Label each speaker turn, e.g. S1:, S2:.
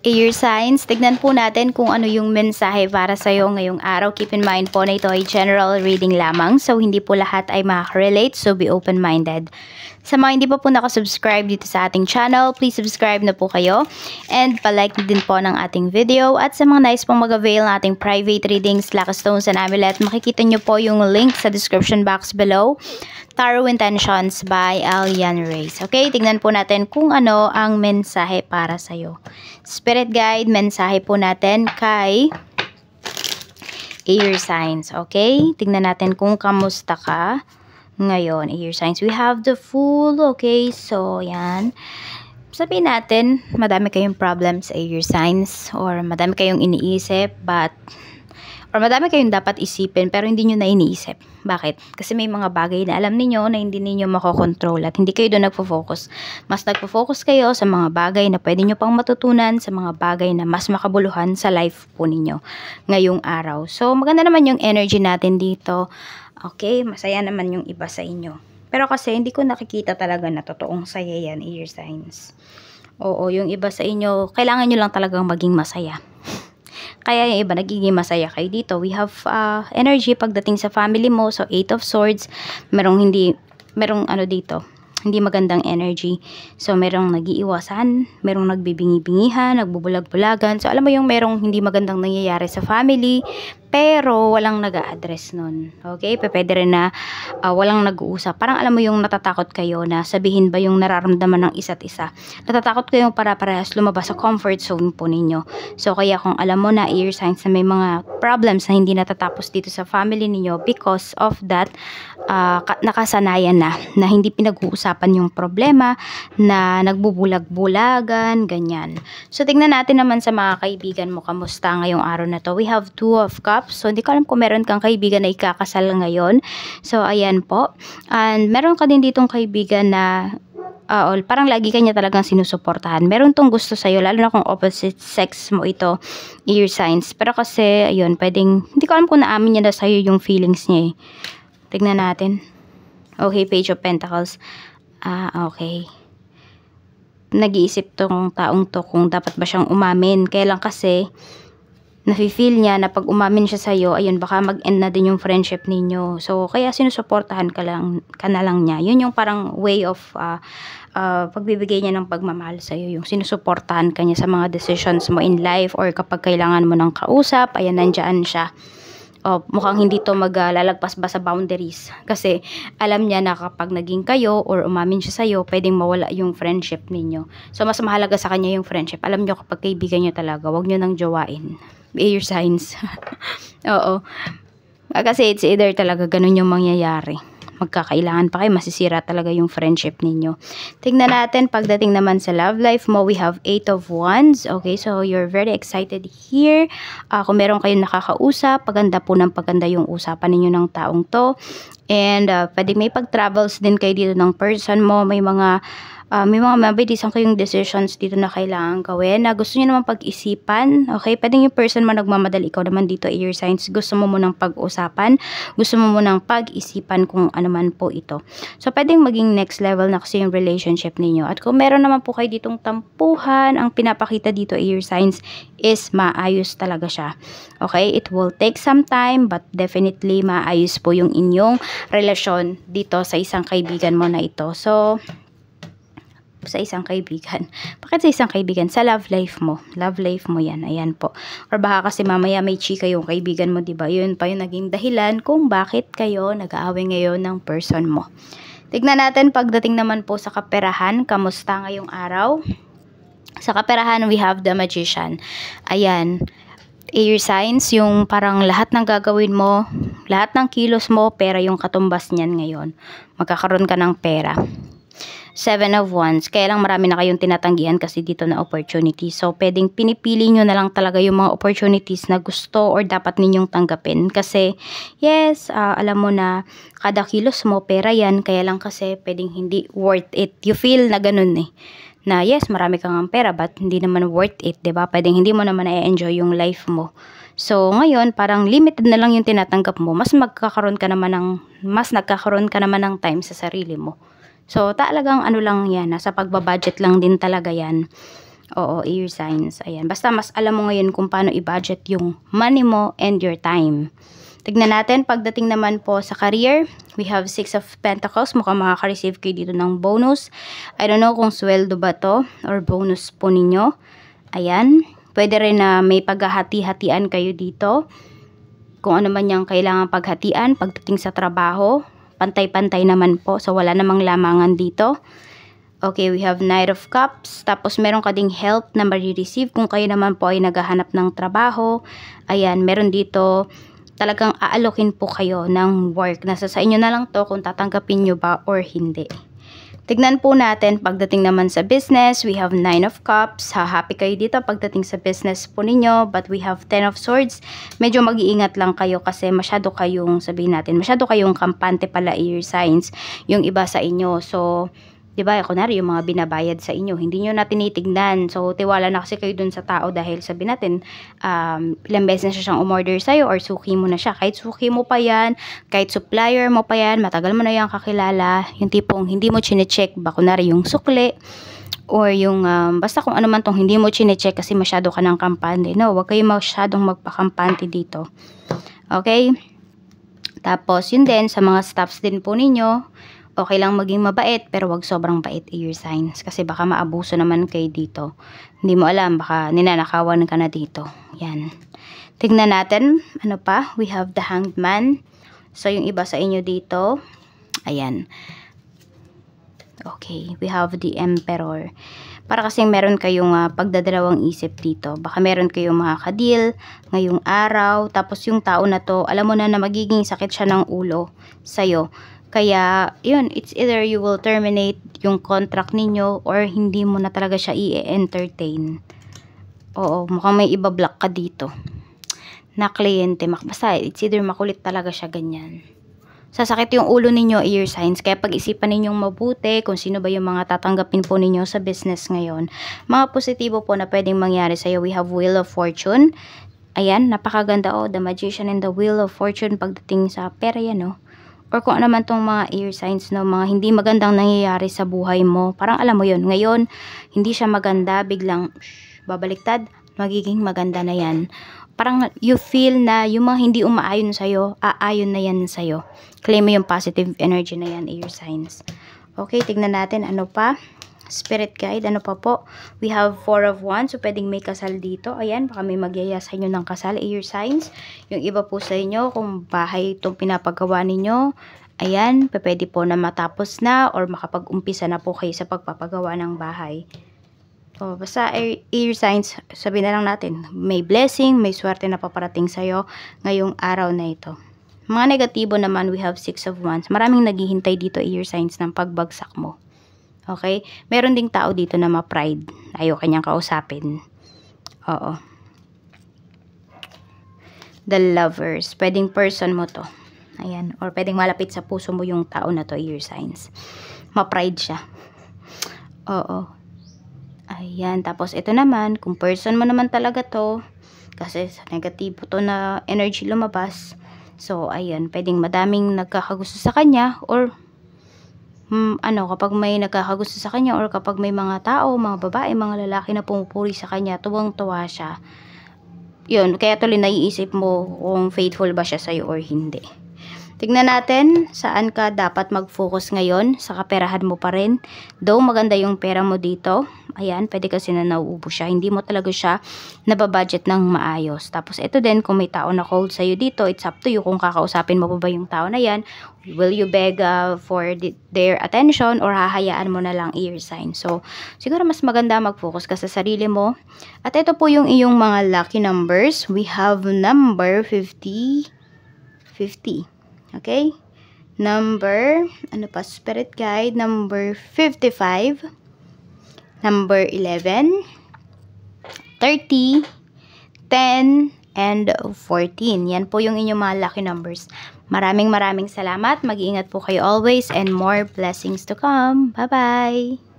S1: Air signs, tignan po natin kung ano yung mensahe para sa'yo ngayong araw. Keep in mind po na ito ay general reading lamang. So, hindi po lahat ay makaka-relate. So, be open-minded. Sa mga hindi pa po nakasubscribe dito sa ating channel, please subscribe na po kayo. And palike din po ng ating video. At sa mga nice pong mag-avail ng ating private readings, Lucky Stones and Amulet, makikita nyo po yung link sa description box below. Tarot Intentions by Alian Reyes. Okay, tignan po natin kung ano ang mensahe para sa'yo. Spirit Guide, mensahe po natin kay Air Signs. Okay, tignan natin kung kamusta ka ngayon, Air Signs. We have the Fool. Okay, so yan. Sabihin natin, madami kayong problems, Air Signs, or madami kayong iniisip, or madami kayong dapat isipin pero hindi nyo na iniisip. Bakit? Kasi may mga bagay na alam niyo na hindi niyo makokontrol at hindi kayo doon nagfo-focus. Mas nagfo-focus kayo sa mga bagay na pwede nyo pang matutunan, sa mga bagay na mas makabuluhan sa life po ninyo ngayong araw. So, maganda naman yung energy natin dito. Okay, masaya naman yung iba sa inyo. Pero kasi hindi ko nakikita talaga na totoong saya yan, Air Signs. Oo, yung iba sa inyo, kailangan nyo lang talagang maging masaya. Kaya yung iba nagiging masaya kayo dito. We have energy pagdating sa family mo. So, 8 of Swords. Merong ano dito, hindi magandang energy. So, merong nag-iiwasan, merong nagbibingi-bingihan, nagbubulag-bulagan. So, alam mo yung merong hindi magandang nangyayari sa family, pero walang nag-a-address nun. Okay? Pwede rin na walang nag-uusap. Parang alam mo yung natatakot kayo na sabihin ba yung nararamdaman ng isa't isa. Natatakot kayong para-parehas lumabas sa comfort zone po ninyo. So, kaya kung alam mo na, Air Signs, na may mga problems na hindi natatapos dito sa family ninyo because of that, nakasanayan na hindi pinag-uusapan yung problema, na nagbubulag-bulagan, ganyan. So, tignan natin naman sa mga kaibigan mo, kamusta ngayong araw na to. We have 2 of Cups. So, hindi ko alam kung meron kang kaibigan na ikakasal ngayon. So, ayan po. And meron ka din ditong kaibigan na parang lagi kanya talagang sinusuportahan. Meron tong gusto sa'yo, lalo na kung opposite sex mo ito, Air Signs. Pero kasi, ayun, pwedeng, hindi ko alam kung naamin niya na sa'yo yung feelings niya eh. Tignan natin. Okay, Page of Pentacles. Okay. Nag-iisip tong taong to kung dapat ba siyang umamin. Kaya lang kasi, nafe-feel niya na pag umamin siya sa'yo, ayun, baka mag-end na din yung friendship ninyo. So, kaya sinusuportahan ka na lang niya. Yun yung parang way of pagbibigay niya ng pagmamahal sa'yo. Yung sinusuportahan ka niya sa mga decisions mo in life or kapag kailangan mo ng kausap, ayan, nandyan siya. Mukhang hindi to maglalagpas ba sa boundaries. Kasi alam niya na kapag naging kayo or umamin siya sa'yo, pwedeng mawala yung friendship ninyo. So, mas mahalaga sa kanya yung friendship. Alam niyo kapag kaibigan niyo talaga, huwag niyo nang jowain. Air Signs. Oo. Kasi it's either talaga ganun yung mangyayari. Magkakailangan pa kayo, masisira talaga yung friendship ninyo. Tingnan natin, pagdating naman sa love life mo, we have 8 of Wands. Okay, so you're very excited here. Kung meron kayong nakakausap, paganda po ng paganda yung usapan ninyo ng taong to. And pwede may pag-travels din kayo dito ng person mo. May mga mabilisan kayong decisions dito na kailangan gawin na gusto niyo naman pag-isipan. Okay, pwedeng yung person mo nagmamadali, ikaw naman dito, Air Signs, gusto mo munang pag-usapan, gusto mo munang pag-isipan kung ano man po ito. So, pwedeng maging next level na kasi yung relationship ninyo. At kung meron naman po kayo ditong tampuhan, ang pinapakita dito, Air Signs, is maayos talaga siya. Okay, it will take some time, but definitely maayos po yung inyong relasyon dito sa isang kaibigan mo na ito. So, sa isang kaibigan. Bakit sa isang kaibigan? Sa love life mo. Love life mo yan. Ayan po. Or baka kasi mamaya may chika yung kaibigan mo, diba? Yun pa yung naging dahilan kung bakit kayo nag-aaway ngayon ng person mo. Tignan natin pagdating naman po sa kaperahan. Kamusta ngayong araw? Sa kaperahan, we have the Magician. Ayan. Air Signs, yung parang lahat ng gagawin mo, lahat ng kilos mo, pera yung katumbas niyan ngayon. Magkakaroon ka ng pera. 7 of Wands. Kaya lang marami na kayong tinatanggihan kasi dito na opportunity. So, pwedeng pinipili nyo na lang talaga yung mga opportunities na gusto or dapat ninyong tanggapin. Kasi, yes, alam mo na kada kilos mo, pera yan. Kaya lang kasi pwedeng hindi worth it. You feel na ganun eh. Na yes, marami kang pera but hindi naman worth it, 'di ba? Pwedeng hindi mo naman na-enjoy yung life mo. So, ngayon, parang limited na lang yung tinatanggap mo. Mas nagkakaroon ka naman ng time sa sarili mo. So, talagang ano lang yan, nasa pagbabudget lang din talaga yan. Oo, air signs. Ayan. Basta mas alam mo ngayon kung paano i-budget yung money mo and your time. Tignan natin, pagdating naman po sa career, we have 6 of Pentacles. Mukhang makaka-receive kayo dito ng bonus. I don't know kung sweldo ba to or bonus po ninyo. Ayan. Pwede rin na may paghahati-hatian kayo dito. Kung ano man yung kailangan paghatian, pagdating sa trabaho, pantay-pantay naman po. So, wala namang lamangan dito. Okay, we have Knight of Cups. Tapos, meron ka ding help na marireceive kung kayo naman po ay naghahanap ng trabaho. Ayan, meron dito talagang aalokin po kayo ng work. Nasa sa inyo na lang to kung tatanggapin nyo ba or hindi. Tignan po natin pagdating naman sa business. We have 9 of Cups. Happy kayo dito pagdating sa business po ninyo. But we have 10 of Swords. Medyo mag-iingat lang kayo kasi masyado kayong, sabihin natin, masyado kayong kampante pala air signs yung iba sa inyo. So, diba, kunwari yung mga binabayad sa inyo, hindi nyo na tinitignan. So, tiwala na kasi kayo dun sa tao dahil sabihin natin, ilang beses na siyang umorder sa'yo or suki mo na siya. Kahit suki mo pa yan, kahit supplier mo pa yan, matagal mo na yung kakilala, yung tipong hindi mo chinecheck ba, kunwari yung sukli, or yung, basta kung ano man tong hindi mo chinecheck kasi masyado ka ng kampante. No, wag kayo masyadong magpakampante dito. Okay? Tapos, yun din, sa mga staffs din po ninyo, okay lang maging mabait pero wag sobrang bait air signs kasi baka maabuso naman kayo dito. Hindi mo alam, baka ninanakawan ka na dito. Yan. Tignan natin, ano pa? We have the Hanged Man. So, yung iba sa inyo dito, ayan. Okay, we have the Emperor. Para kasing meron kayong pagdadalawang isip dito. Baka meron kayong makaka-deal ngayong araw. Tapos yung tao na to, alam mo na magiging sakit siya ng ulo sa'yo. Kaya, yun, it's either you will terminate yung contract ninyo or hindi mo na talaga siya i-entertain. Oo, mukhang may iba-block ka dito na kliyente. Basta, it's either makulit talaga siya ganyan. Sasakit yung ulo ninyo, air signs. Kaya pag-isipan ninyong mabuti kung sino ba yung mga tatanggapin po ninyo sa business ngayon. Mga positibo po na pwedeng mangyari sa'yo. We have Wheel of Fortune. Ayan, napakaganda. The Magician and the Wheel of Fortune pagdating sa pera yan, no? Or kung ano naman tong mga air signs, no, mga hindi magandang nangyayari sa buhay mo. Parang alam mo yun, ngayon, hindi siya maganda, biglang babaliktad, magiging maganda na yan. Parang you feel na yung mga hindi umaayon sa'yo, aayon na yan sa'yo. Claim mo yung positive energy na yan, air signs. Okay, tignan natin ano pa. Spirit guide, ano pa po? We have 4 of Wands, so pwedeng may kasal dito. Ayan, baka may magyaya sa inyo ng kasal, air signs. Yung iba po sa inyo, kung bahay itong pinapagawa ninyo, ayan, pwede po na matapos na or makapag-umpisa na po kayo sa pagpapagawa ng bahay. O, basta air signs, sabihin na lang natin, may blessing, may swerte na paparating sa'yo ngayong araw na ito. Mga negatibo naman, we have 6 of Wands. Maraming naghihintay dito, air signs, ng pagbagsak mo. Okay? Meron ding tao dito na ma-pride. Ayaw kanyang kausapin. Oo. The Lovers. Pwedeng person mo to. Ayan. Or pwedeng malapit sa puso mo yung tao na to, air signs. Ma-pride siya. Oo. Ayan. Tapos ito naman, kung person mo naman talaga to, kasi sa negatibo to na energy lumabas. So, ayan. Pwedeng madaming nagkakagusto sa kanya or kapag may nagkakagusto sa kanya or kapag may mga tao, mga babae, mga lalaki na pumupuri sa kanya, tuwang-tuwa siya. Yun, kaya tuloy naiisip mo kung faithful ba siya sa'yo or hindi. Tignan natin saan ka dapat mag-focus ngayon. Sa kaperahan mo pa rin. Though maganda yung pera mo dito. Ayan, pwede kasi na nauubos siya. Hindi mo talaga siya nababudget ng maayos. Tapos ito din, kung may tao na cold sa'yo dito, it's up to you kung kakausapin mo pa ba yung tao na yan. Will you beg for their attention or hahayaan mo na lang, air sign. So, siguro mas maganda mag-focus ka sa sarili mo. At ito po yung iyong mga lucky numbers. We have number 50. Okay? Number, spirit guide, number 55, number 11, 30, 10, and 14. Yan po yung inyong mga lucky numbers. Maraming salamat. Mag-iingat po kayo always and more blessings to come. Bye-bye!